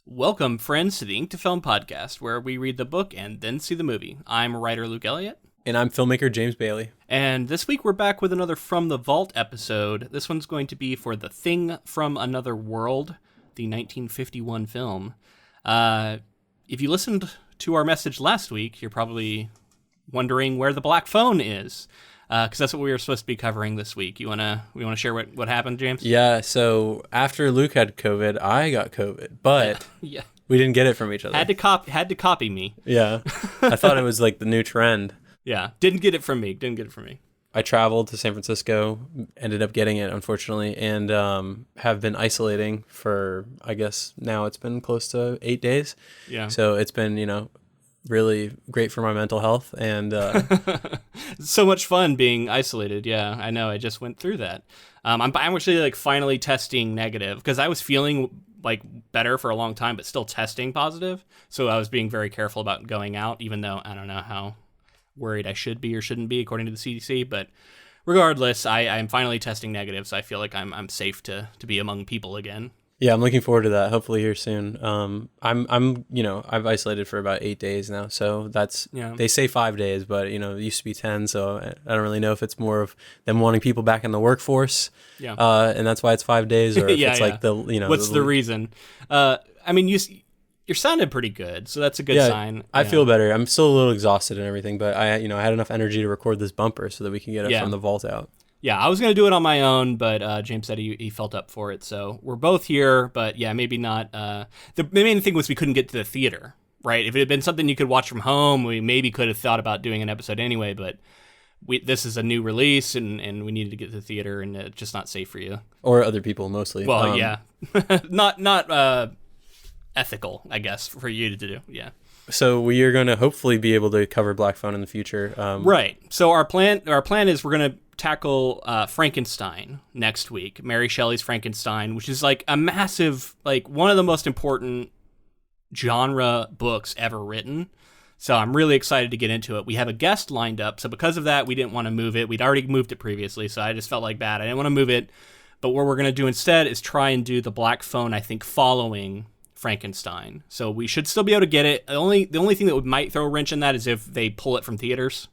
Welcome, friends, to the Ink to Film podcast, where we read the book and then see the movie. I'm writer Luke Elliott. And I'm filmmaker James Bailey. And this week we're back with another From the Vault episode. This one's going to be for The Thing from Another World, the 1951 film. If you listened to our message last week, you're probably wondering where the black phone is. Because that's what we were supposed to be covering this week. We want to share what happened, James? Yeah, so after Luke had COVID, I got COVID, but yeah. We didn't get it from each other. Had to copy me. Yeah, I thought it was like the new trend. Yeah, didn't get it from me. I traveled to San Francisco, ended up getting it, unfortunately, and have been isolating for, I guess, now it's been close to 8 days. Yeah. So it's been, really great for my mental health, and so much fun being isolated. Yeah, I know. I just went through that. I'm actually finally testing negative because I was feeling better for a long time, but still testing positive. So I was being very careful about going out, even though I don't know how worried I should be or shouldn't be according to the CDC. But regardless, I'm finally testing negative, so I feel like I'm safe to be among people again. Yeah, I'm looking forward to that. Hopefully here soon. I've isolated for about 8 days now. So they say 5 days, but it used to be 10. So I don't really know if it's more of them wanting people back in the workforce. Yeah. And that's why it's 5 days, or if it's what's the reason? You're sounding pretty good, so that's a good sign. I feel better. I'm still a little exhausted and everything, but I had enough energy to record this bumper so that we can get it from the vault out. Yeah, I was going to do it on my own, but James said he felt up for it. So we're both here, but yeah, maybe not. The main thing was we couldn't get to the theater, right? If it had been something you could watch from home, we maybe could have thought about doing an episode anyway, but this is a new release, and we needed to get to the theater, and it's just not safe for you. Or other people, mostly. Well, yeah. not ethical, I guess, for you to do, yeah. So we are going to hopefully be able to cover Black Phone in the future. Right. So our plan is we're going to tackle Frankenstein next week, Mary Shelley's Frankenstein, which is a massive, one of the most important genre books ever written. So I'm really excited to get into it. We have a guest lined up, so because of that, we didn't want to move it. We'd already moved it previously, so I just felt like bad. I didn't want to move it, but what we're going to do instead is try and do the Black Phone, I think, following Frankenstein. So we should still be able to get it. The only thing that might throw a wrench in that is if they pull it from theaters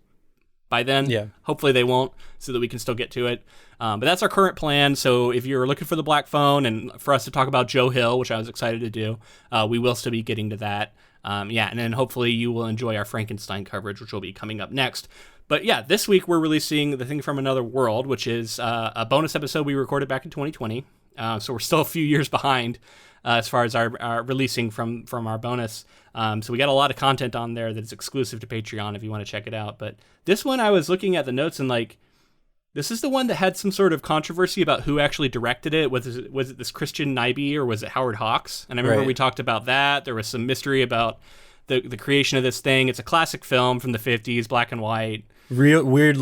by then. Yeah. Hopefully they won't, so that we can still get to it. But that's our current plan. So if you're looking for the Black Phone and for us to talk about Joe Hill, which I was excited to do, we will still be getting to that. And then hopefully you will enjoy our Frankenstein coverage, which will be coming up next. But yeah, this week we're releasing The Thing from Another World, which is a bonus episode we recorded back in 2020. So we're still a few years behind as far as our releasing from our bonus. So we got a lot of content on there that's exclusive to Patreon if you want to check it out. But this one, I was looking at the notes and this is the one that had some sort of controversy about who actually directed it. Was it this Christian Nyby or was it Howard Hawks? And I remember we talked about that. There was some mystery about the creation of this thing. It's a classic film from the 50s, black and white. Real weird,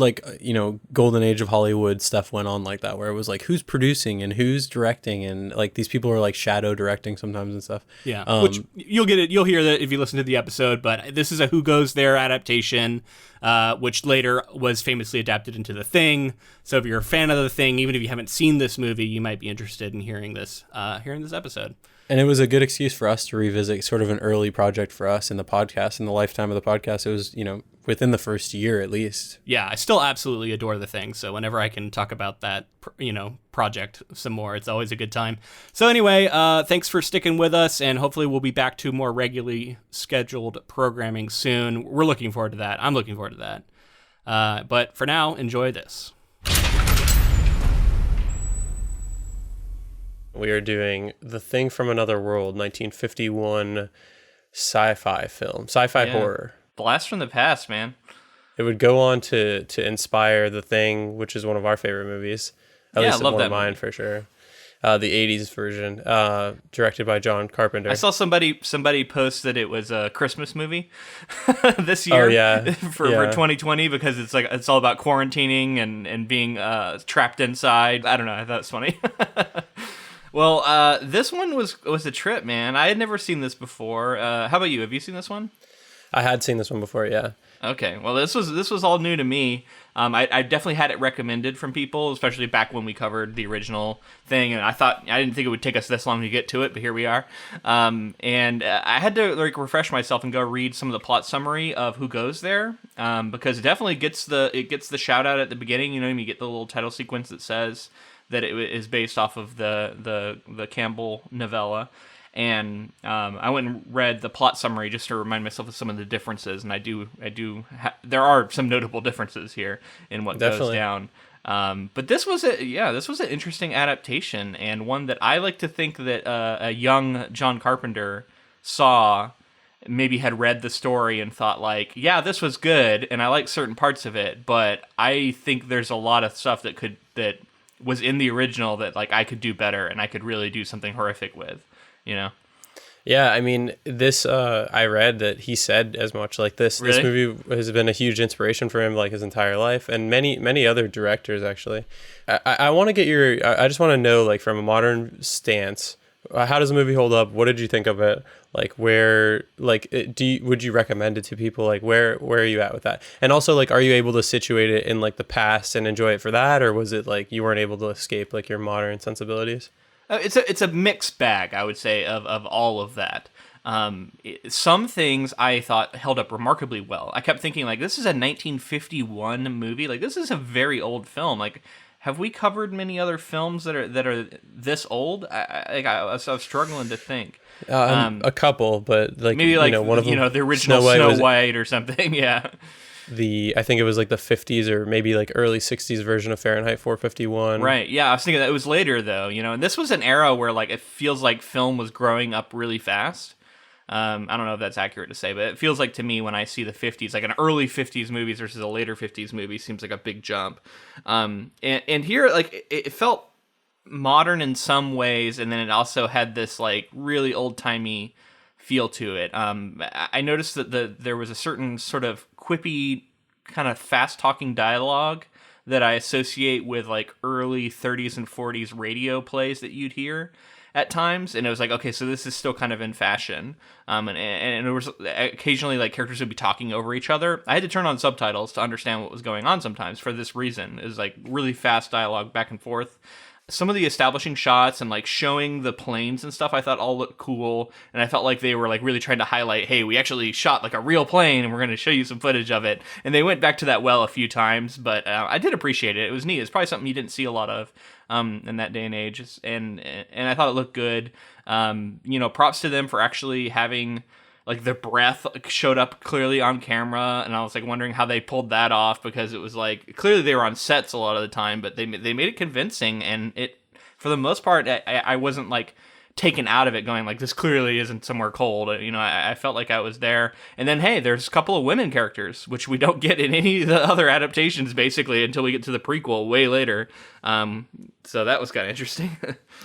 golden age of Hollywood stuff went on like that, where it was who's producing and who's directing, and these people are shadow directing sometimes and stuff. Yeah, which you'll hear that if you listen to the episode. But this is a Who Goes There adaptation, which later was famously adapted into The Thing. So if you're a fan of The Thing, even if you haven't seen this movie, you might be interested in hearing this episode. And it was a good excuse for us to revisit sort of an early project for us in the podcast, in the lifetime of the podcast. It was, within the first year at least. Yeah, I still absolutely adore The Thing. So whenever I can talk about that, project some more, it's always a good time. So anyway, thanks for sticking with us, and hopefully we'll be back to more regularly scheduled programming soon. We're looking forward to that. I'm looking forward to that. But for now, enjoy this. We are doing The Thing from Another World, 1951 sci-fi film, horror. Blast from the past, man. It would go on to inspire The Thing, which is one of our favorite movies. At least I love one that of mine movie. For sure. The 80s version, directed by John Carpenter. I saw somebody post that it was a Christmas movie this year. Oh, yeah. for 2020, because it's all about quarantining and being trapped inside. I don't know. I thought it was funny. Well, this one was a trip, man. I had never seen this before. How about you? Have you seen this one? I had seen this one before, yeah. Okay, well, this was all new to me. I definitely had it recommended from people, especially back when we covered the original thing, and I didn't think it would take us this long to get to it, but here we are. And I had to refresh myself and go read some of the plot summary of who goes there, because it definitely gets the shout out at the beginning. You get the little title sequence that says that it is based off of the Campbell novella. And I went and read the plot summary just to remind myself of some of the differences, and there are some notable differences here in what goes down. But this was an interesting adaptation, and one that I like to think that a young John Carpenter saw, maybe had read the story and thought like, yeah, this was good, and I like certain parts of it, but I think there's a lot of stuff that was in the original that like I could do better, and I could really do something horrific with. Yeah, I mean, this I read that he said as much. Like this movie has been a huge inspiration for him like his entire life, and many other directors actually. I want to get I just want to know, like, from a modern stance, how does the movie hold up? What did you think of it? Like, where, like, would you recommend it to people? Like, where are you at with that? And also, like, are you able to situate it in like the past and enjoy it for that, or was it like you weren't able to escape like your modern sensibilities? It's a mixed bag, I would say, of all of that. Some things I thought held up remarkably well. I kept thinking, like, this is a 1951 movie. Like, this is a very old film. Like, have we covered many other films that are this old? I was struggling to think. A couple, but like maybe like one of them, the original Snow White or something. Yeah. I think it was like the 50s or maybe like early 60s version of Fahrenheit 451. Right. Yeah, I was thinking that it was later though, and this was an era where like it feels like film was growing up really fast. I don't know if that's accurate to say, but it feels like to me when I see the 50s, like an early 50s movies versus a later 50s movie seems like a big jump. And here, like, it felt modern in some ways, and then it also had this like really old-timey feel to it. I noticed that there was a certain sort of quippy, kind of fast-talking dialogue that I associate with like early 30s and 40s radio plays that you'd hear at times, and it was like, okay, so this is still kind of in fashion. And it was occasionally like characters would be talking over each other. I had to turn on subtitles to understand what was going on sometimes for this reason. It was like really fast dialogue back and forth. Some of the establishing shots and like showing the planes and stuff I thought all looked cool, and I felt like they were like really trying to highlight, hey, we actually shot like a real plane and we're going to show you some footage of it. And they went back to that well a few times, but I did appreciate it. It was neat. It's probably something you didn't see a lot of in that day and age, and I thought it looked good. Props to them for actually having like the breath showed up clearly on camera, and I was like wondering how they pulled that off, because it was like clearly they were on sets a lot of the time, but they made it convincing, and it, for the most part, I wasn't like taken out of it going like, this clearly isn't somewhere cold. I felt like I was there. And then, hey, there's a couple of women characters, which we don't get in any of the other adaptations basically until we get to the prequel way later. So that was kind of interesting.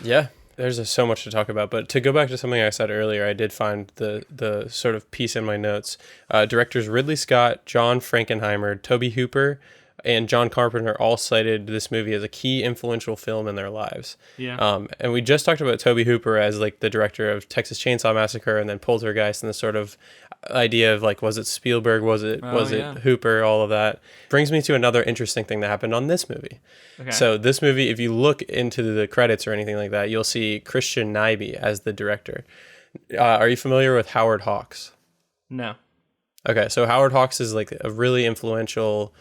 Yeah. There's so much to talk about, but to go back to something I said earlier, I did find the sort of piece in my notes. Directors Ridley Scott, John Frankenheimer, Tobe Hooper, and John Carpenter all cited this movie as a key influential film in their lives. Yeah. And we just talked about Tobe Hooper as like the director of Texas Chainsaw Massacre and then Poltergeist, and the sort of idea of like, was it Spielberg, was it Hooper, all of that. Brings me to another interesting thing that happened on this movie. Okay. So this movie, if you look into the credits or anything like that, you'll see Christian Nyby as the director. Are you familiar with Howard Hawks? No. Okay, so Howard Hawks is like a really influential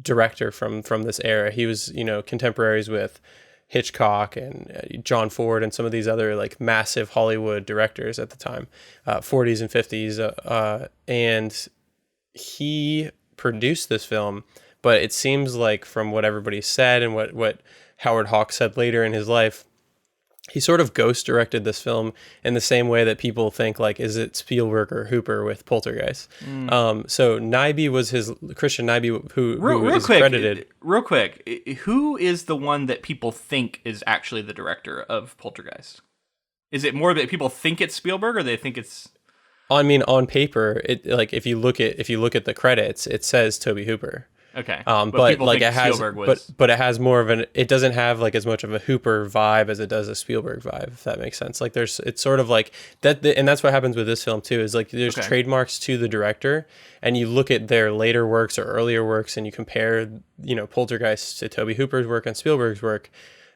director from this era. He was, contemporaries with Hitchcock and John Ford and some of these other like massive Hollywood directors at the time, 40s and 50s. And he produced this film, but it seems like from what everybody said and what Howard Hawks said later in his life, he sort of ghost directed this film in the same way that people think like, is it Spielberg or Hooper with Poltergeist? So Nyby was Christian Nyby, who is credited. Real quick, who is the one that people think is actually the director of Poltergeist? Is it more that people think it's Spielberg, or they think it's? I mean, on paper, it like if you look at the credits, it says Tobe Hooper. Okay. But like think it has, Spielberg was... but it has more of an. It doesn't have like as much of a Hooper vibe as it does a Spielberg vibe, if that makes sense. Like it's sort of like that, and that's what happens with this film too. Is like there's trademarks to the director, and you look at their later works or earlier works, and you compare, Poltergeist to Tobe Hooper's work and Spielberg's work.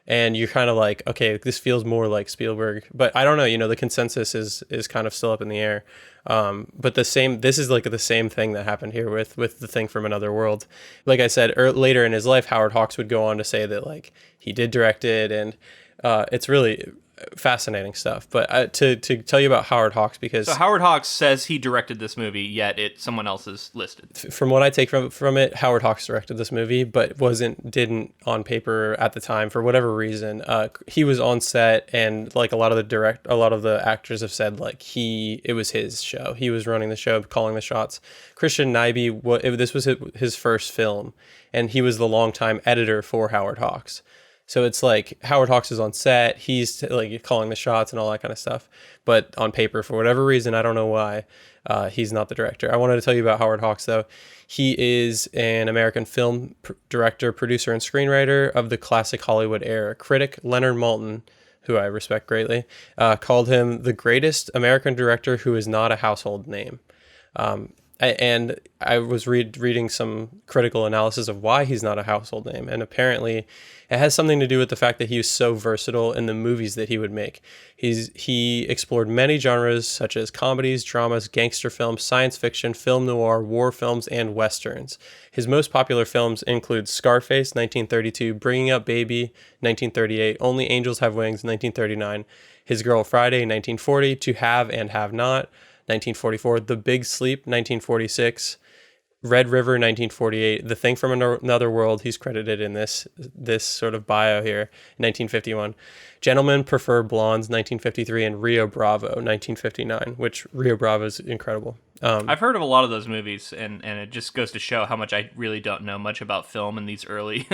And you're kind of like, okay, this feels more like Spielberg, but I don't know. The consensus is kind of still up in the air. But this is like the same thing that happened here with The Thing from Another World. Like I said, later in his life, Howard Hawks would go on to say that like he did direct it, and it's really fascinating stuff. But to tell you about Howard Hawks, because so Howard Hawks says he directed this movie, yet someone else is listed. From what I take from it, Howard Hawks directed this movie, but didn't on paper at the time for whatever reason. He was on set, and like a lot of the actors have said, like it was his show. He was running the show, calling the shots. Christian Nyby, this was his first film, and he was the longtime editor for Howard Hawks. So it's like Howard Hawks is on set, he's like calling the shots and all that kind of stuff. But on paper, for whatever reason, I don't know why, he's not the director. I wanted to tell you about Howard Hawks, though. He is an American film director, producer, and screenwriter of the classic Hollywood era. Critic Leonard Maltin, who I respect greatly, called him the greatest American director who is not a household name. And I was reading some critical analysis of why he's not a household name. And apparently it has something to do with the fact that he was so versatile in the movies that he would make. He explored many genres such as comedies, dramas, gangster films, science fiction, film noir, war films, and westerns. His most popular films include Scarface, 1932, Bringing Up Baby, 1938, Only Angels Have Wings, 1939, His Girl Friday, 1940, To Have and Have Not, 1944, The Big Sleep, 1946, Red River, 1948, The Thing from Another World, he's credited in this sort of bio here, 1951, Gentlemen Prefer Blondes, 1953, and Rio Bravo, 1959, which Rio Bravo is incredible. I've heard of a lot of those movies, and it just goes to show how much I really don't know much about film in these early,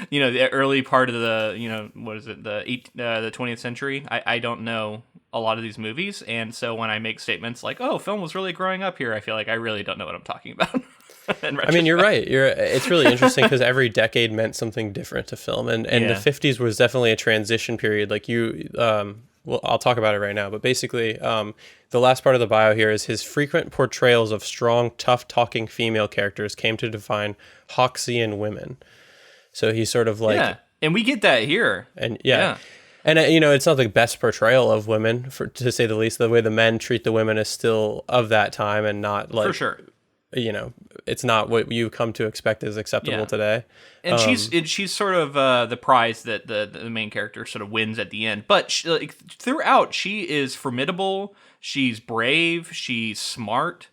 the early part of the, what is it, the 20th century. I don't know a lot of these movies, and so when I make statements like, "Oh, film was really growing up here," I feel like I really don't know what I'm talking about. I mean, you're right. It's really interesting because every decade meant something different to film, and the 50s was definitely a transition period. Like well, I'll talk about it right now, but basically, the last part of the bio here is his frequent portrayals of strong, tough-talking female characters came to define Hawksian women. So he's sort of like... Yeah, and we get that here. And And, it's not the best portrayal of women, to say the least. The way the men treat the women is still of that time and not like... For sure. It's not what you come to expect is acceptable today. And she's sort of the prize that the main character sort of wins at the end. But throughout, she is formidable. She's brave. She's smart.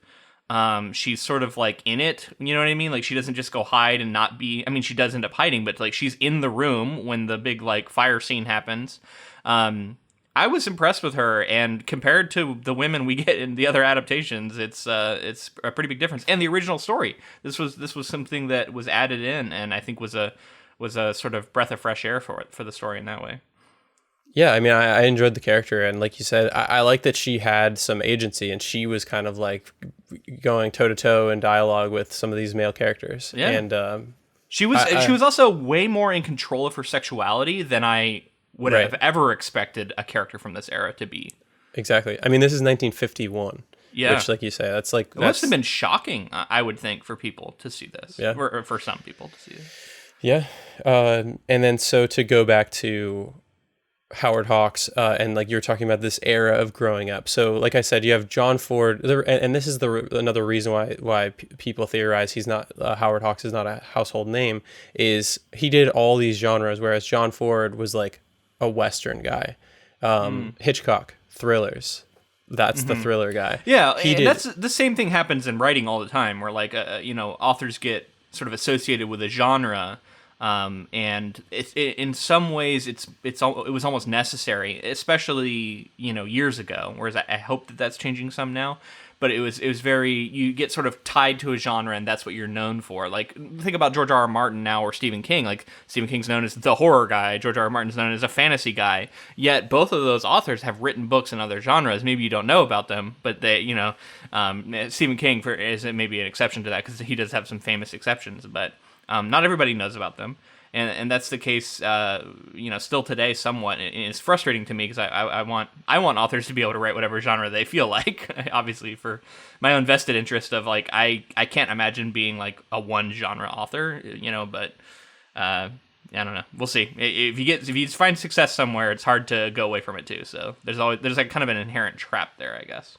She's sort of like in it. You know what I mean? Like she doesn't just go hide and not be. I mean, she does end up hiding, but like she's in the room when the big like fire scene happens. I was impressed with her, and compared to the women we get in the other adaptations, it's a pretty big difference. And the original story, this was something that was added in, and I think was a sort of breath of fresh air for the story in that way. Yeah, I mean, I enjoyed the character, and like you said, I like that she had some agency, and she was kind of like going toe to toe in dialogue with some of these male characters. Yeah, and she was also way more in control of her sexuality than I would have ever expected a character from this era to be. Exactly. I mean, this is 1951. Yeah. Which, like you say, that's like... It must have been shocking, I would think, for people to see this. Yeah. Or for some people to see it. Yeah. And then, so to go back to Howard Hawks, and like you were talking about this era of growing up. So, like I said, you have John Ford, and this is another reason why people theorize he's not Howard Hawks is not a household name, is he did all these genres, whereas John Ford was like a Western guy. Hitchcock, thrillers. That's the thriller guy. Yeah, that's the same thing happens in writing all the time, where like authors get sort of associated with a genre, and in some ways it was almost necessary, especially years ago. Whereas I hope that's changing some now. But it was very, you get sort of tied to a genre, and that's what you're known for. Like, think about George R. R. Martin now, or Stephen King. Like, Stephen King's known as the horror guy. George R. R. Martin's known as a fantasy guy. Yet, both of those authors have written books in other genres. Maybe you don't know about them, but they, Stephen King is maybe an exception to that, because he does have some famous exceptions. But Not everybody knows about them. And that's the case, still today somewhat. And it's frustrating to me because I want authors to be able to write whatever genre they feel like. Obviously, for my own vested interest of like I can't imagine being like a one genre author, But I don't know. We'll see. If you find success somewhere, it's hard to go away from it too. So there's like kind of an inherent trap there, I guess,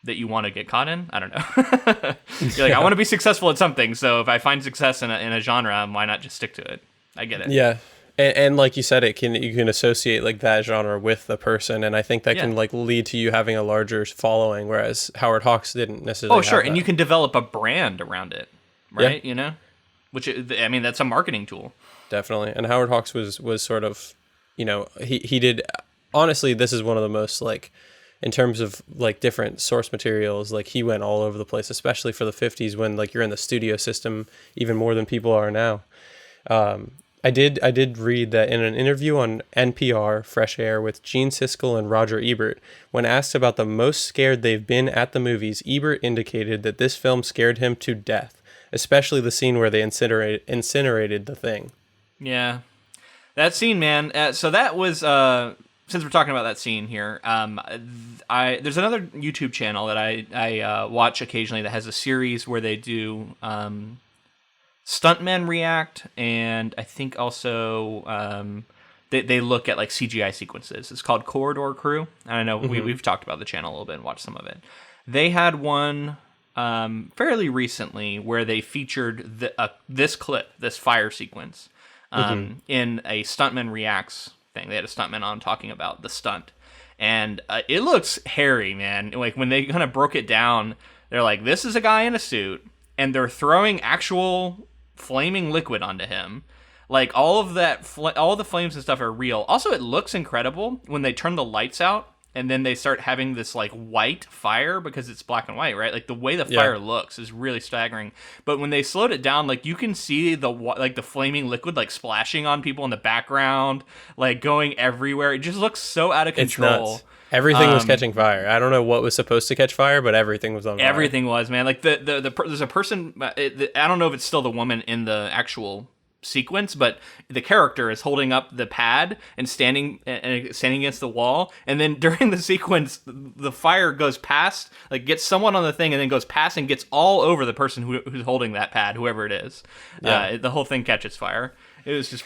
that you want to get caught in. I don't know. You're like, I want to be successful at something. So if I find success in a genre, why not just stick to it? I get it. Yeah. And like you said, you can associate like that genre with the person. And I think that can like lead to you having a larger following. Whereas Howard Hawks didn't necessarily. Oh, sure. have that. And you can develop a brand around it. Right. Yeah. Which, I mean, that's a marketing tool. Definitely. And Howard Hawks was sort of, he did, honestly, this is one of the most like, in terms of like different source materials, like he went all over the place, especially for the 50s when like you're in the studio system even more than people are now. I did read that in an interview on NPR Fresh Air with Gene Siskel and Roger Ebert, when asked about the most scared they've been at the movies, Ebert indicated that this film scared him to death, especially the scene where they incinerated the thing. Yeah. That scene, man. So that was... since we're talking about that scene here, there's another YouTube channel that I watch occasionally that has a series where they do stuntmen react, and I think also they look at like CGI sequences. It's called Corridor Crew, and I know we've talked about the channel a little bit and watched some of it. They had one fairly recently where they featured this clip, this fire sequence, in a stuntman reacts thing. They had a stuntman on talking about the stunt, and it looks hairy, man. Like when they kind of broke it down, they're like, this is a guy in a suit and they're throwing actual flaming liquid onto him. Like all of that all the flames and stuff are real. Also, it looks incredible when they turn the lights out and then they start having this like white fire because it's black and white, right? Like the way the fire looks is really staggering. But when they slowed it down, like you can see the flaming liquid like splashing on people in the background, like going everywhere. It just looks so out of control. It's nuts. Everything was catching fire. I don't know what was supposed to catch fire, but everything was on fire. Everything was, man. Like there's a person. I don't know if it's still the woman in the actual sequence, but the character is holding up the pad and standing against the wall, and then during the sequence the fire goes past, like gets someone on the thing and then goes past and gets all over the person who's holding that pad, whoever it is. The whole thing catches fire. It was just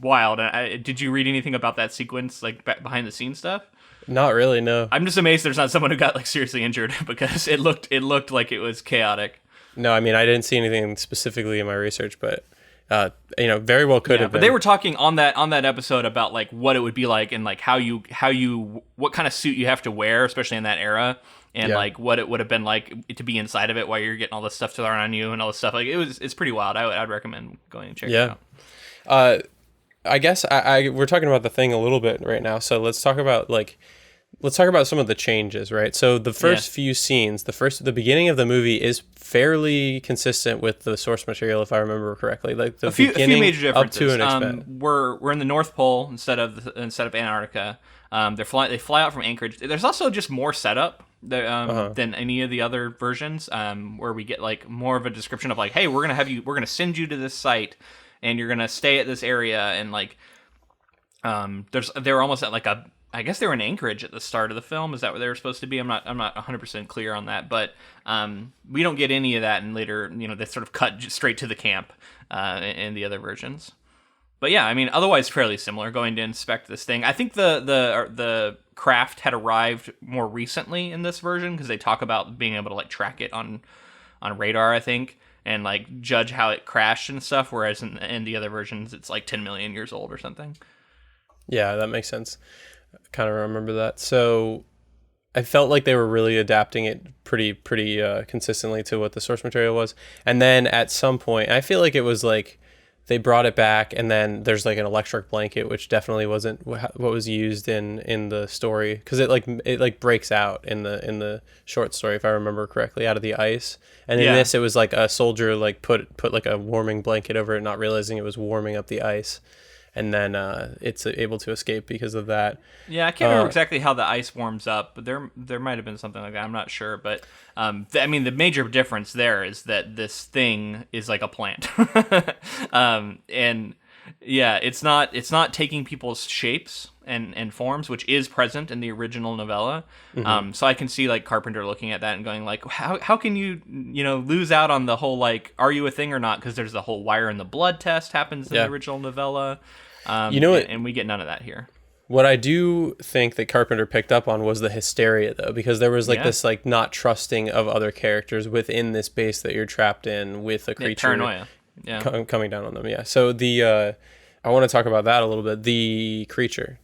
wild. Did you read anything about that sequence, like behind the scenes stuff? Not really, no. I'm just amazed there's not someone who got like seriously injured because it looked like it was chaotic. No, I mean, I didn't see anything specifically in my research, but very well could have been. But they were talking on that episode about like what it would be like and like what kind of suit you have to wear, especially in that era, and like what it would have been like to be inside of it while you're getting all this stuff thrown on you and all this stuff. Like it's pretty wild. I'd recommend going and checking it out. I guess we're talking about the thing a little bit right now, so let's talk about some of the changes, right? So the first few scenes, the beginning of the movie is fairly consistent with the source material, if I remember correctly. Like a few major differences. Up to an extent. We're in the North Pole instead of Antarctica. They fly out from Anchorage. There's also just more setup than any of the other versions, where we get like more of a description of like, hey, we're gonna send you to this site, and you're gonna stay at this area, and like, they're almost at like I guess they were in Anchorage at the start of the film. Is that what they were supposed to be? I'm not 100% clear on that, but we don't get any of that in later. They sort of cut straight to the camp in the other versions. But yeah, I mean, otherwise fairly similar. Going to inspect this thing, I think the craft had arrived more recently in this version because they talk about being able to like track it on radar, I think, and like judge how it crashed and stuff. Whereas in the other versions, it's like 10 million years old or something. Yeah, that makes sense. Kind of remember that. So I felt like they were really adapting it pretty consistently to what the source material was. And then at some point, I feel like it was like they brought it back, and then there's like an electric blanket, which definitely wasn't what was used in the story, because it breaks out in the short story, if I remember correctly, out of the ice. And in this, it was like a soldier like put like a warming blanket over it, not realizing it was warming up the ice. and then it's able to escape because of that. Yeah, I can't remember exactly how the ice warms up, but there might have been something like that. I'm not sure, but I mean, the major difference there is that this thing is like a plant, and yeah, it's not taking people's shapes and forms, which is present in the original novella. So I can see like Carpenter looking at that and going like, how can you lose out on the whole like, are you a thing or not? Because there's the whole wire in the blood test happens in the original novella. And we get none of that here. What I do think that Carpenter picked up on was the hysteria, though, because there was like this like not trusting of other characters within this base that you're trapped in with a creature paranoia, coming down on them. Yeah. So I want to talk about that a little bit. The creature.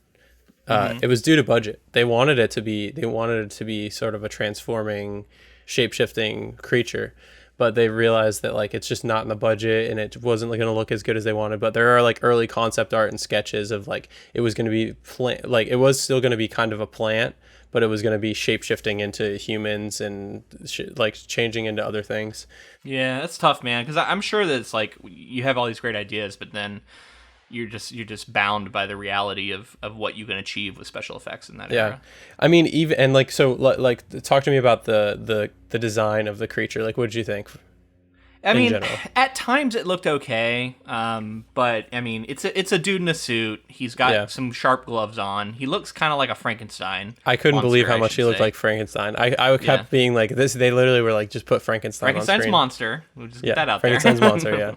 It was due to budget. They wanted it to be sort of a transforming, shape-shifting creature, but they realized that like it's just not in the budget and it wasn't going to look as good as they wanted. But there are like early concept art and sketches of like it was going to be like it was still going to be kind of a plant, but it was going to be shape-shifting into humans and like changing into other things. Yeah, that's tough, man, because I'm sure that it's like you have all these great ideas, but then you're just bound by the reality of what you can achieve with special effects in that era. I mean, even and like so like talk to me about the design of the creature. Like, what did you think? I mean, at times it looked okay, but I mean, it's a dude in a suit. He's got some sharp gloves on. He looks kind of like a Frankenstein. I couldn't believe how much he looked like Frankenstein. I kept being like, this. They literally were like, just put Frankenstein's on screen. monster. We'll just get that out Frankenstein's there. monster.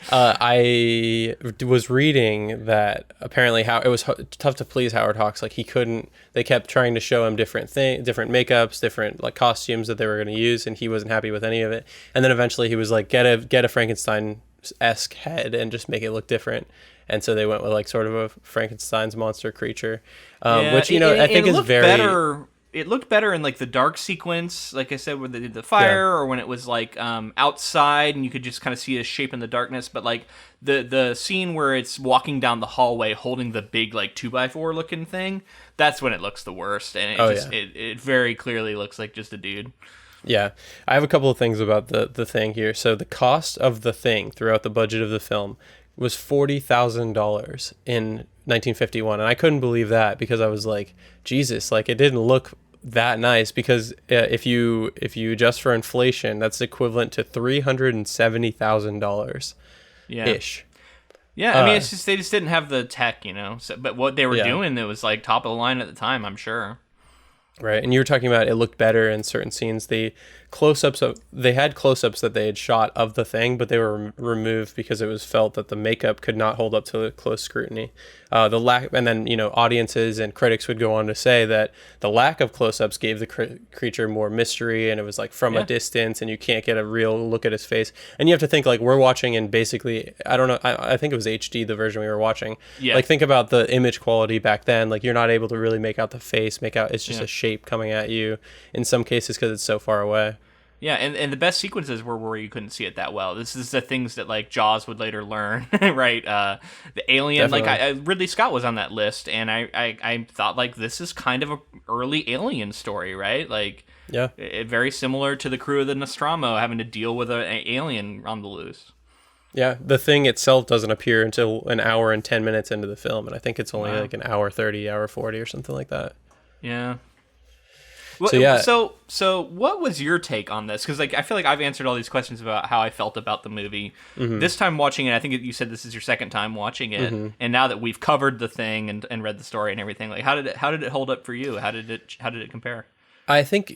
Yeah. I was reading that apparently how it was tough to please Howard Hawks. Like he couldn't. They kept trying to show him different makeups, different like costumes that they were going to use, and he wasn't happy with any of it. And then eventually he was like, get a Frankenstein-esque head and just make it look different. And so they went with like sort of a Frankenstein's monster creature, which I think is very better. It looked better in like the dark sequence, like I said, when they did the fire, or when it was like outside and you could just kind of see a shape in the darkness. But like the scene where it's walking down the hallway holding the big like 2x4 looking thing, that's when it looks the worst, and it very clearly looks like just a dude. Yeah, I have a couple of things about the thing here. So the cost of the thing throughout the budget of the film was $40,000 in 1951, and I couldn't believe that because I was like, Jesus, like it didn't look that nice. Because if you adjust for inflation, that's equivalent to $370,000 ish. Yeah, I mean, it's just they just didn't have the tech, So, but what they were doing, it was like top of the line at the time, I'm sure. Right, and you were talking about it looked better in certain scenes. They had close-ups that they had shot of the thing, but they were removed because it was felt that the makeup could not hold up to close scrutiny. And then audiences and critics would go on to say that the lack of close-ups gave the creature more mystery, and it was like from a distance, and you can't get a real look at his face. And you have to think like we're watching in basically, I don't know, I think it was HD, the version we were watching. Yeah. Like think about the image quality back then. Like you're not able to really make out the face, it's just a shape coming at you in some cases because it's so far away. Yeah, and the best sequences were where you couldn't see it that well. This is the things that like Jaws would later learn, right? The Alien, definitely. Like Ridley Scott was on that list, and I thought like this is kind of a early Alien story, right? Like, very similar to the crew of the Nostromo having to deal with an alien on the loose. Yeah, the thing itself doesn't appear until an hour and 10 minutes into the film, and I think it's only like an hour 30, hour 40 or something like that. Yeah. So what was your take on this? Because like I feel like I've answered all these questions about how I felt about the movie. Mm-hmm. This time watching it, I think you said this is your second time watching it, and now that we've covered the thing and read the story and everything, like how did it hold up for you? How did it compare? I think,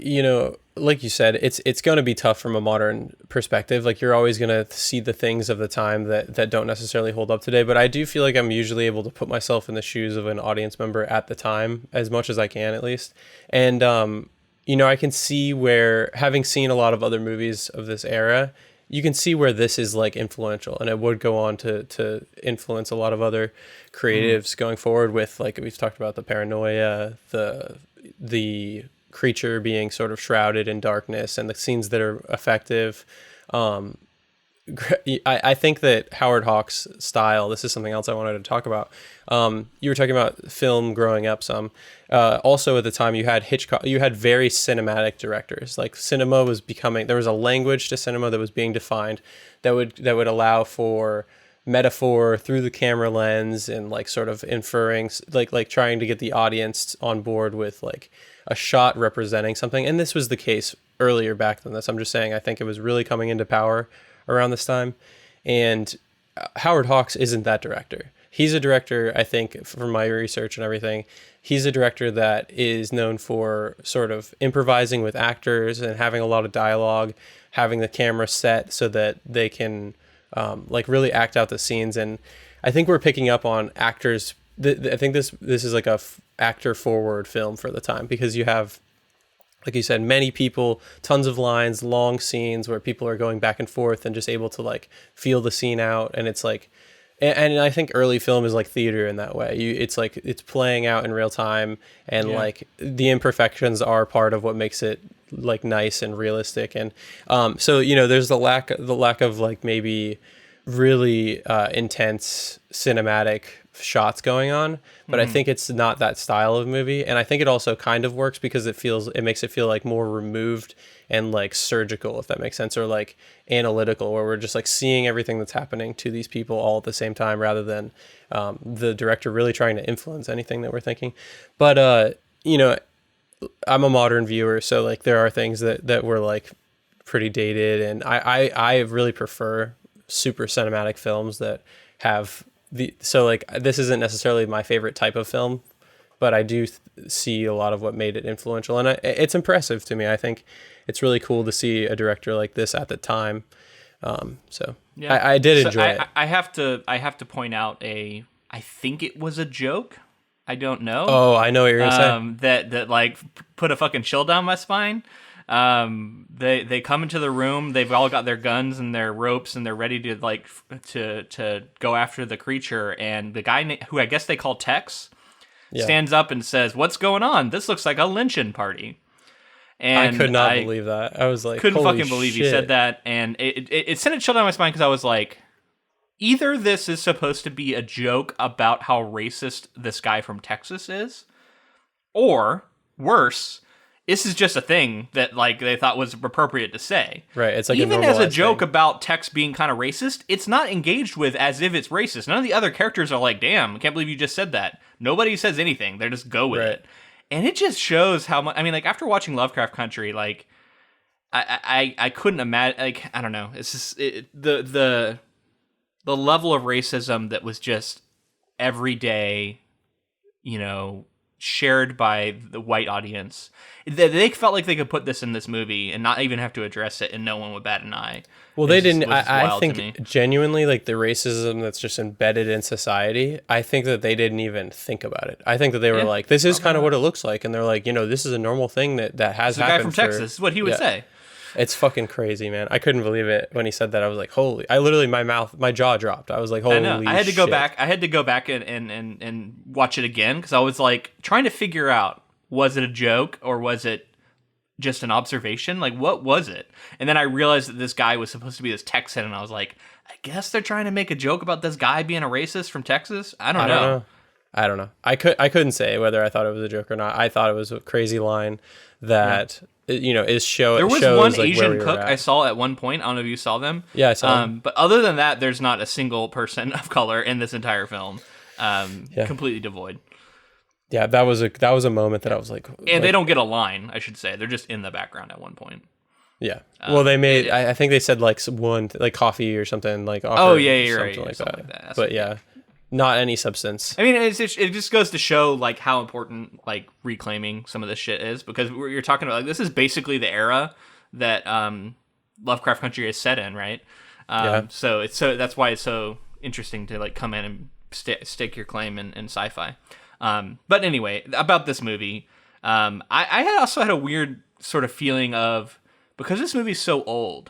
like you said, it's going to be tough from a modern perspective. Like you're always going to see the things of the time that don't necessarily hold up today. But I do feel like I'm usually able to put myself in the shoes of an audience member at the time as much as I can, at least. And, I can see where, having seen a lot of other movies of this era, you can see where this is like influential, and it would go on to influence a lot of other creatives going forward with, like we've talked about, the paranoia, the creature being sort of shrouded in darkness, and the scenes that are effective. I think that Howard Hawks' style, this is something else I wanted to talk about. You were talking about film growing up some. Also at the time you had Hitchcock, you had very cinematic directors. Like cinema was becoming, there was a language to cinema that was being defined that would allow for metaphor through the camera lens and like sort of inferring like trying to get the audience on board with like a shot representing something. And this was the case earlier back than this. I'm just saying I think it was really coming into power around this time. And Howard Hawks isn't that director. He's a director, I think, from my research and everything, he's a director that is known for sort of improvising with actors and having a lot of dialogue, having the camera set so that they can like really act out the scenes. And I think we're picking up on actors. I think this is like a actor forward film for the time, because you have, like you said, many people, tons of lines, long scenes where people are going back and forth and just able to like feel the scene out. And it's like, and I think early film is like theater in that way. It's like it's playing out in real time, and like the imperfections are part of what makes it like nice and realistic. And so there's the lack of like maybe really intense cinematic shots going on, but I think it's not that style of movie. And I think it also kind of works because it makes it feel like more removed and like surgical, if that makes sense, or like analytical, where we're just like seeing everything that's happening to these people all at the same time, rather than the director really trying to influence anything that we're thinking. But I'm a modern viewer, so like there are things that were like pretty dated, and I really prefer super cinematic films that have so like this isn't necessarily my favorite type of film, but I do see a lot of what made it influential, and it's impressive to me. I think it's really cool to see a director like this at the time. So yeah. I did enjoy it. I have to point out I think it was a joke. I don't know. Oh, I know what you're gonna say. That like put a fucking chill down my spine. They come into the room. They've all got their guns and their ropes, and they're ready to like to go after the creature. And the guy who I guess they call Tex stands up and says, "What's going on? This looks like a lynching party." And I could not believe that. I was like, couldn't holy fucking believe shit. he said that, and it sent a chill down my spine, because I was like, either this is supposed to be a joke about how racist this guy from Texas is, or worse, this is just a thing that like they thought was appropriate to say. Right. It's like even as a joke about Tex being kind of racist, it's not engaged with as if it's racist. None of the other characters are like, "Damn, I can't believe you just said that." Nobody says anything. They just go with it. And it just shows how much. I mean, like after watching Lovecraft Country, like I couldn't imagine. Like I don't know. It's just the level of racism that was just every day, shared by the white audience. They felt like they could put this in this movie and not even have to address it, and no one would bat an eye. Well, they didn't. I think genuinely, like the racism that's just embedded in society, I think that they didn't even think about it. I think that they were like, "This is kind of what it looks like," and they're like, this is a normal thing that has happened. The guy from Texas, this is what he would say. It's fucking crazy, man. I couldn't believe it when he said that. I was like, holy! I literally, my jaw dropped. I was like, holy! I know. I had to go back. I had to go back and watch it again, because I was like trying to figure out, was it a joke or was it just an observation? Like, what was it? And then I realized that this guy was supposed to be this Texan, and I was like, I guess they're trying to make a joke about this guy being a racist from Texas. I don't know. I couldn't say whether I thought it was a joke or not. I thought it was a crazy line that is show. There was shows one like Asian cook I saw at one point. I don't know if you saw them. Yeah, I saw them. But other than that, there's not a single person of color in this entire film. Completely devoid. Yeah, that was a moment that I was like, and they don't get a line, I should say. They're just in the background at one point. Yeah. Well, they made. I think they said like one like coffee or something like. Oh yeah, you're right. Like something that. Like that. But yeah, not any substance. I mean, it just goes to show like how important like reclaiming some of this shit is, because you're talking about like this is basically the era that Lovecraft Country is set in, right? So that's why it's so interesting to like come in and stake your claim in sci-fi. But anyway, about this movie, I had also had a weird sort of feeling of, because this movie's so old,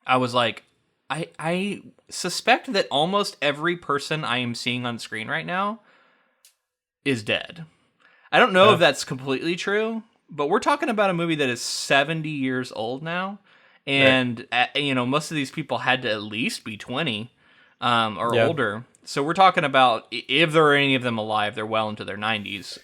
I was like, I suspect that almost every person I am seeing on screen right now is dead. I don't know if that's completely true, but we're talking about a movie that is 70 years old now, and most of these people had to at least be 20 or older. So we're talking about, if there are any of them alive, they're well into their 90s.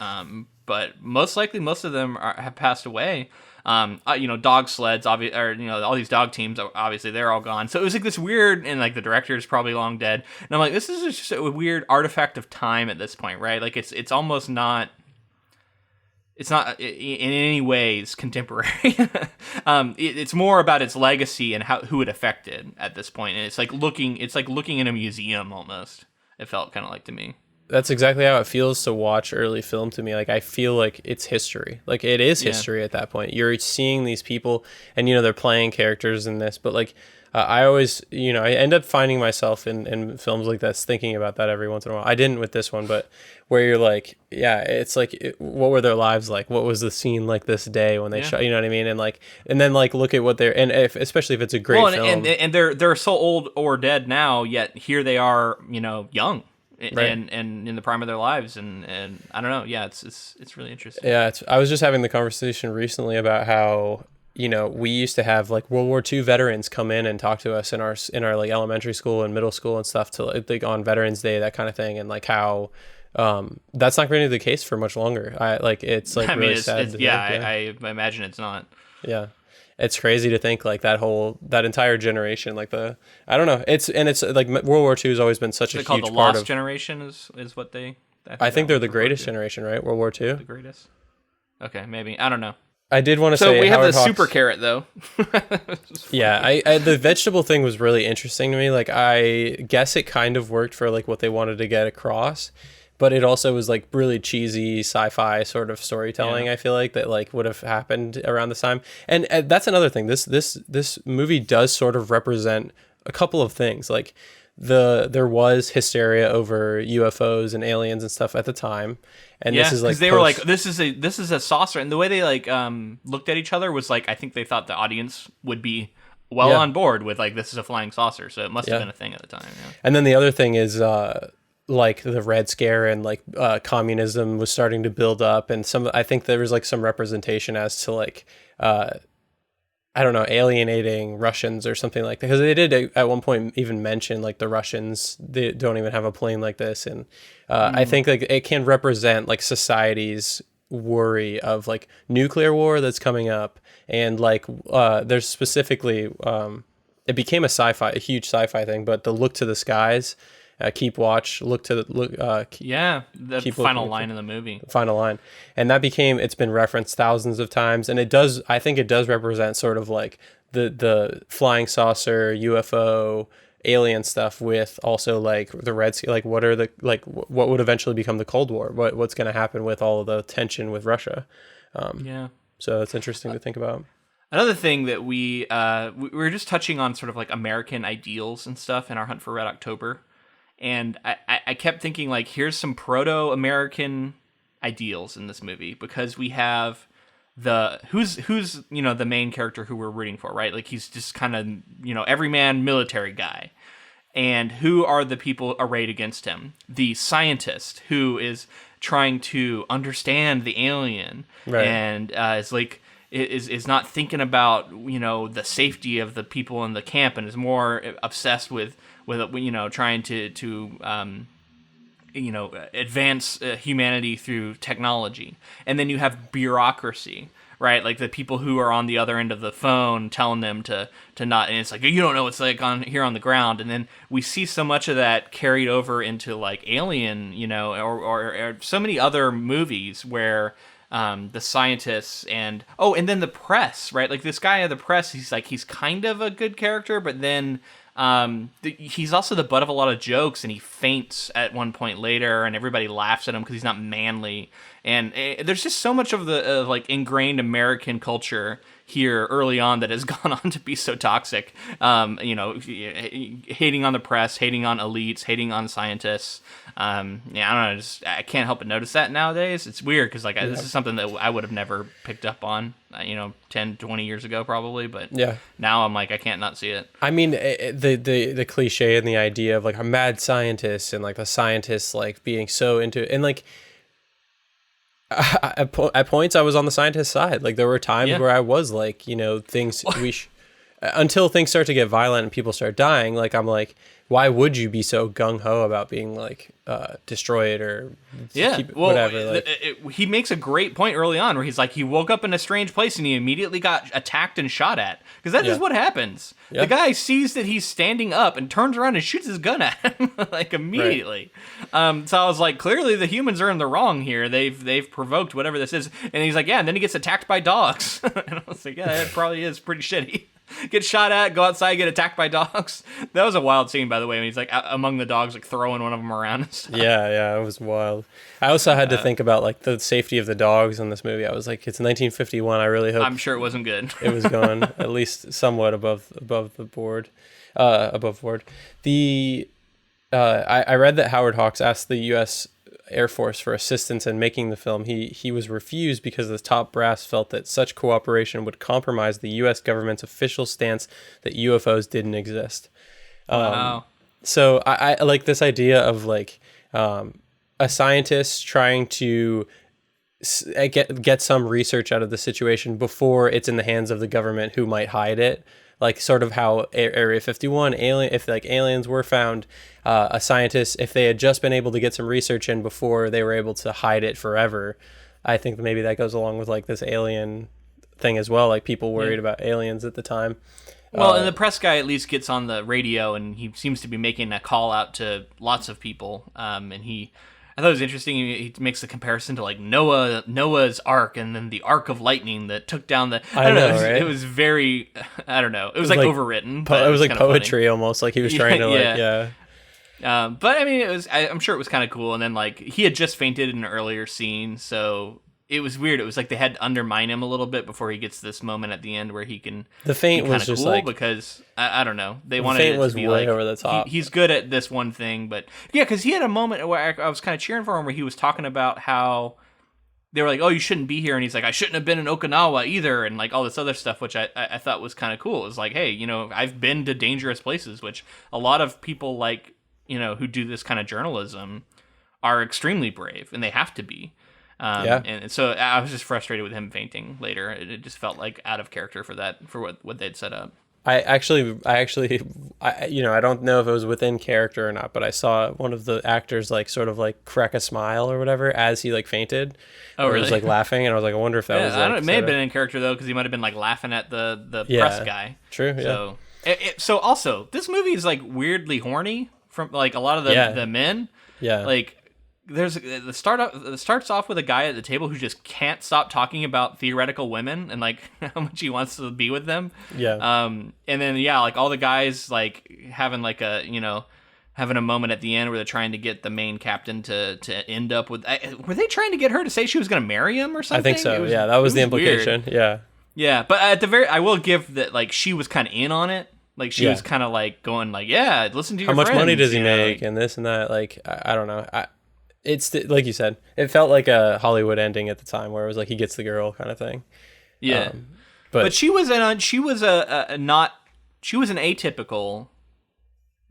but most likely most of them have passed away. Dog sleds, all these dog teams, obviously they're all gone. So it was like this weird, and like the director's probably long dead. And I'm like, this is just a weird artifact of time at this point, right? Like it's almost not. It's not in any ways contemporary. It's more about its legacy and who it affected at this point. And it's like looking in a museum almost. It felt kind of like to me. That's exactly how it feels to watch early film to me. Like, I feel like it's history. Like, it is history at that point. You're seeing these people, and, they're playing characters in this. But, like, I always, I end up finding myself in films like this thinking about that every once in a while. I didn't with this one, but where you're like, it's like, what were their lives like? What was the scene like this day when they shot? You know what I mean? And then look at what they're, and especially if it's a great film. And they're so old or dead now, yet here they are, young. Right. And in the prime of their lives, and I don't know, it's really interesting. Yeah, I was just having the conversation recently about how we used to have like World War II veterans come in and talk to us in our like elementary school and middle school and stuff to like on Veterans Day, that kind of thing, and like how that's not going to be the case for much longer. It's like really sad. I imagine it's not. Yeah. It's crazy to think like that entire generation, like I don't know. It's like World War II has always been such a huge part of. The lost generation is what they. I think they're the greatest generation, right? World War II. The greatest. Okay, maybe, I don't know. I did want to say. So we have Howard the Hawks, super carrot though. Yeah, I the vegetable thing was really interesting to me. Like, I guess it kind of worked for like what they wanted to get across. But it also was like really cheesy sci-fi sort of storytelling. I feel like that like would have happened around this time, and that's another thing. This movie does sort of represent a couple of things. Like there was hysteria over UFOs and aliens and stuff at the time, and this is like because they were like this is a saucer, and the way they like looked at each other was like I think they thought the audience would be on board with like this is a flying saucer, so it must have been a thing at the time. Yeah. And then the other thing is. Like the Red Scare and like communism was starting to build up, and I think there was like some representation as to like I don't know, alienating Russians or something like that, because they did at one point even mention like the Russians, they don't even have a plane like this, and I think like it can represent like society's worry of like nuclear war that's coming up, and like there's specifically it became a huge sci-fi thing, but the look to the skies. Keep watch, look to the look. The final line in the movie. Final line, and it's been referenced thousands of times, and I think it does represent sort of like the flying saucer, UFO, alien stuff with also like the Red Sea. Like what would eventually become the Cold War? What's going to happen with all of the tension with Russia? So it's interesting to think about. Another thing that we were just touching on sort of like American ideals and stuff in our Hunt for Red October. And I kept thinking, like, here's some proto-American ideals in this movie, because we have who's the main character who we're rooting for, right? Like, he's just kind of, everyman military guy. And who are the people arrayed against him? The scientist who is trying to understand the alien, right. And is like... is not thinking about, the safety of the people in the camp, and is more obsessed with trying to advance humanity through technology. And then you have bureaucracy, right? Like the people who are on the other end of the phone telling them to not, and it's like, you don't know what's like on here on the ground. And then we see so much of that carried over into like Alien, or so many other movies where the scientists and then the press, right? Like this guy of the press, he's kind of a good character, but then he's also the butt of a lot of jokes, and he faints at one point later, and everybody laughs at him because he's not manly. And there's just so much of the like ingrained American culture here early on that has gone on to be so toxic. Hating on the press, hating on elites, hating on scientists. I don't know. I can't help but notice that nowadays. It's weird because this is something that I would have never picked up on, 10, 20 years ago probably. But now I'm like, I can't not see it. I mean, the cliche and the idea of like a mad scientist and like the scientists like being so into and like. At points, I was on the scientist side. Like there were times where I was like, things until things start to get violent and people start dying, like I'm like, why would you be so gung-ho about being like destroy it or whatever? Like, he makes a great point early on where he's like, he woke up in a strange place and he immediately got attacked and shot at, because that is what happens. The guy sees that he's standing up and turns around and shoots his gun at him like immediately. Right. So I was like, clearly the humans are in the wrong here. They've provoked whatever this is. And he's like, yeah, and then he gets attacked by dogs. And I was like, yeah, it probably is pretty shitty. Get shot at, go outside, get attacked by dogs. That was a wild scene, by the way, when he's like among the dogs, like throwing one of them around and stuff. Yeah, it was wild. I also had to think about like the safety of the dogs in this movie. I was like, it's 1951. I really hope. I'm sure it wasn't good. It was going at least somewhat above the board, above board. I read that Howard Hawks asked the U.S. Air Force for assistance in making the film. He was refused because the top brass felt that such cooperation would compromise the U.S. government's official stance that UFOs didn't exist. Wow. So I like this idea of like a scientist trying to get some research out of the situation before it's in the hands of the government who might hide it. Like sort of how Area 51, if like aliens were found, a scientist, if they had just been able to get some research in before they were able to hide it forever, I think that maybe that goes along with like this alien thing as well. Like people worried about aliens at the time. Well, and the press guy at least gets on the radio and he seems to be making a call out to lots of people. I thought it was interesting. He makes the comparison to like Noah's Ark, and then the Ark of Lightning that took down the. I don't know. Right? It was very. I don't know. It was like overwritten. It was like poetry funny. Almost. Like he was trying to but I mean, it was. I'm sure it was kind of cool. And then like he had just fainted in an earlier scene, so it was weird. It was like they had to undermine him a little bit before he gets this moment at the end where he can. The faint was just cool like because I don't know. They wanted it to be way like over the top. He's good at this one thing, but yeah, because he had a moment where I was kind of cheering for him, where he was talking about how they were like, "Oh, you shouldn't be here," and he's like, "I shouldn't have been in Okinawa either," and like all this other stuff, which I thought was kind of cool. It was like, hey, you know, I've been to dangerous places, which a lot of people like, you know, who do this kind of journalism are extremely brave, and they have to be. And so I was just frustrated with him fainting later. It just felt like out of character for what they'd set up. I actually, you know, I don't know if it was within character or not, but I saw one of the actors like sort of like crack a smile or whatever as he like fainted. Oh, really? He was like laughing, and I was like, I wonder if that was. I don't know, it may have been in character though, because he might have been like laughing at the press guy. True. Yeah. So also, this movie is like weirdly horny from like a lot of the men. Yeah. Like. It starts off with a guy at the table who just can't stop talking about theoretical women and like how much he wants to be with them. Yeah. And then like all the guys like having like having a moment at the end where they're trying to get the main captain to end up with. Were they trying to get her to say she was going to marry him or something? I think so. That was the implication. Weird. Yeah. Yeah, but at the I will give that like she was kind of in on it. Like she was kind of like going like, yeah, listen to your friends. How much money does he make and this and that? Like I don't know. It's like you said, it felt like a Hollywood ending at the time where it was like he gets the girl kind of thing. Yeah, but she was an atypical,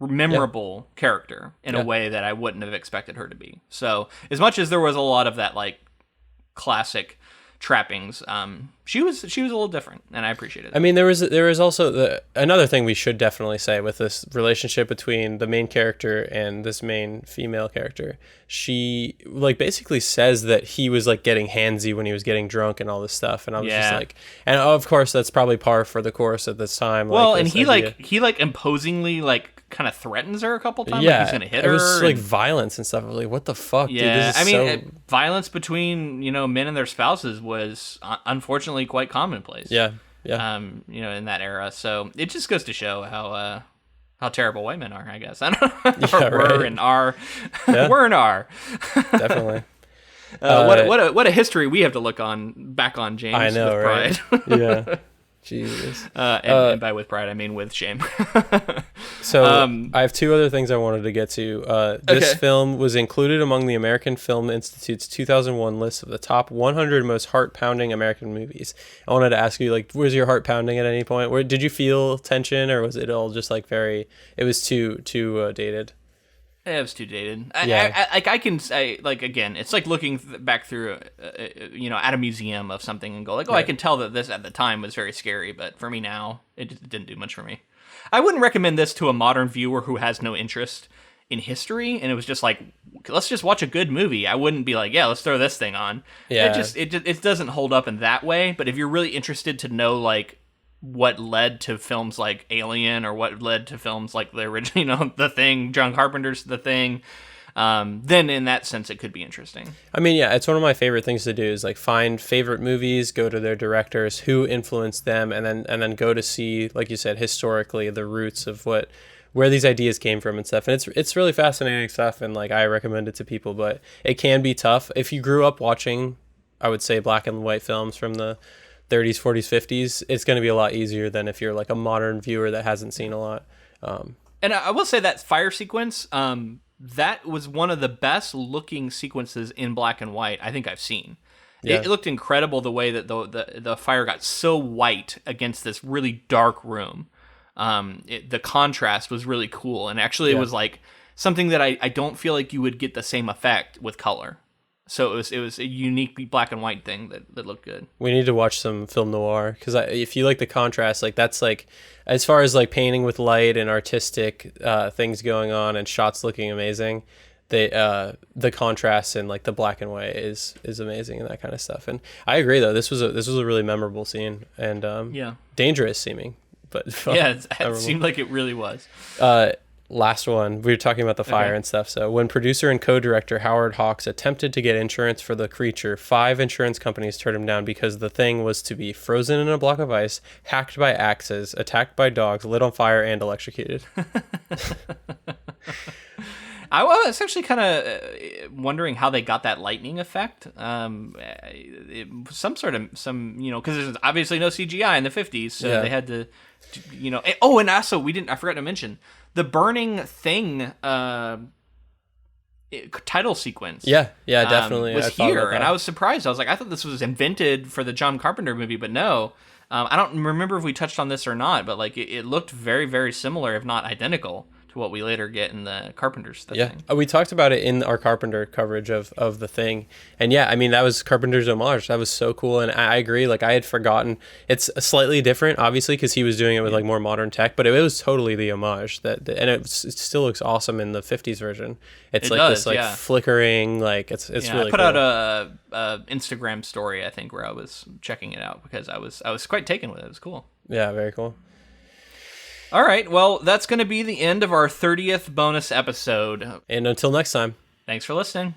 memorable character in a way that I wouldn't have expected her to be. So as much as there was a lot of that like classic trappings, she was a little different, and I appreciated it. I mean, there was also another thing we should definitely say with this relationship between the main character and this main female character. She like basically says that he was like getting handsy when he was getting drunk and all this stuff, and I was just like, and of course that's probably par for the course at this time. Well, and he imposingly like kind of threatens her a couple times. Yeah, like he's gonna hit her. It was like violence and stuff. I was like, what the fuck? Yeah, dude, this is violence between men and their spouses was unfortunately quite commonplace. Yeah. In that era. So it just goes to show how terrible white men are, I guess. I don't know. Were and are. Were and are. Definitely. What a history we have to look back on, James. I know, with right? Pride. Yeah. Jesus. And by with pride, I mean with shame. So I have two other things I wanted to get to. This film was included among the American Film Institute's 2001 list of the top 100 most heart-pounding American movies. I wanted to ask you, like, was your heart pounding at any point? Did you feel tension, or was it all just like it was too dated? It was too dated. Yeah. I can say, like, again, it's like looking back through, at a museum of something and go like, oh, I can tell that this at the time was very scary, but for me now, it just didn't do much for me. I wouldn't recommend this to a modern viewer who has no interest in history, and it was just like, let's just watch a good movie. I wouldn't be like, yeah, let's throw this thing on. Yeah. It doesn't hold up in that way, but if you're really interested to know, like, what led to films like Alien or what led to films like the original, The Thing, John Carpenter's The Thing, then in that sense it could be interesting. I mean, yeah, it's one of my favorite things to do is like find favorite movies, go to their directors, who influenced them, and then go to see, like you said, historically the roots of where these ideas came from and stuff. And it's really fascinating stuff, and like I recommend it to people, but it can be tough if you grew up watching, I would say, black and white films from the 30s, 40s, 50s. It's going to be a lot easier than if you're like a modern viewer that hasn't seen a lot. And I will say that fire sequence, that was one of the best looking sequences in black and white I think I've seen. Yeah. It looked incredible the way that the fire got so white against this really dark room. The contrast was really cool, and actually it was like something that I don't feel like you would get the same effect with color. So it was a unique black and white thing that looked good. We need to watch some film noir, because if you like the contrast, like that's like, as far as like painting with light and artistic things going on and shots looking amazing, the contrast in like the black and white is amazing and that kind of stuff. And I agree though, this was a really memorable scene and dangerous seeming, but it seemed like it really was. Last one, we were talking about the fire and stuff. So when producer and co-director Howard Hawks attempted to get insurance for the creature, 5 insurance companies turned him down because the thing was to be frozen in a block of ice, hacked by axes, attacked by dogs, lit on fire, and electrocuted. I was actually kind of wondering how they got that lightning effect. Because there's obviously no CGI in the 50s, so they had to, and also I forgot to mention the burning thing title sequence. Yeah, definitely. Was here, and I was surprised. I was like, I thought this was invented for the John Carpenter movie, but no. I don't remember if we touched on this or not, but like it looked very, very similar, if not identical, to what we later get in the Carpenter's Thing. We talked about it in our Carpenter coverage of The Thing. And yeah, I mean, that was Carpenter's homage. That was so cool. And I agree. Like, I had forgotten. It's slightly different, obviously, because he was doing it with like more modern tech, but it was totally the homage. And it still looks awesome in the 50s version. It's flickering, like it's really I put cool. out a Instagram story, I think, where I was checking it out because I was quite taken with it. It was cool. Yeah, very cool. All right, well, that's going to be the end of our 30th bonus episode. And until next time. Thanks for listening.